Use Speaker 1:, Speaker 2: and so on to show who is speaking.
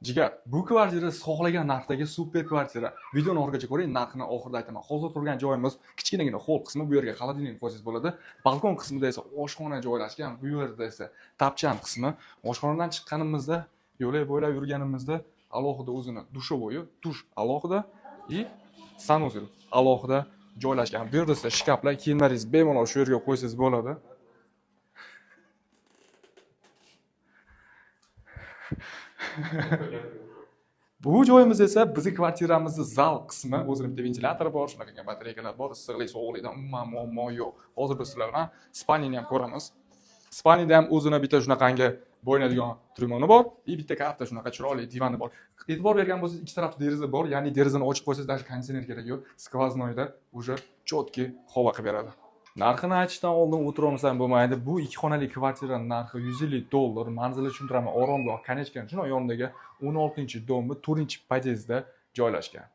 Speaker 1: Jigar, bu kvartira xohlagan narxdagi super kvartira. Videoni orqacha ko'ring, narxini oxirida aytaman. Hozir turgan joyimiz kichkinagina hol qismi, bu yerga xolodilnik qo'ysangiz bo'ladi. Balkon qismida esa oshxona joylashgan, bu yerda esa tapchan qismi. Oshxonadan chiqqanimizda, yo'lak bo'ylab yurganimizda alohida o'zini dushovoyi, dush alohida и sanuzel alohida joylashgan. Bu yerda esa shkaflar, kiyimlaringizni bemalol shu yerga qo'ysangiz bo'ladi. Bu joyimiz esa bizning kvartiramizni zal qismi, o'zida bitta ventilyator bor, shunaqa batareykalar bor, issiqlik, sovuqlikdan umuman muammo yo'q. Hozir biz sizlar bilan spalnini ham ko'ramiz. Spalnida ham o'zini bitta shunaqangi bo'ynadigan trumoni bor, и bitta katta shunaqa chiroyli divani bor. E'tibor bergan bo'lsangiz, ikki tarafda deraza bor, ya'ni derazani ochib qo'ysangiz, даже konditsioner kerak yo'q. Skvoznoyda уже четкий havo qilib beradi. Narxini aytishdan oldin o'tiramiz ham bo'lmaydi. Bu ikki xonali kvartiraning narxi $150. Manzilni tushuntiraman, oromgoh, Konechkan, shuna yonidagi 16-domni 4-podyezdda joylashgan.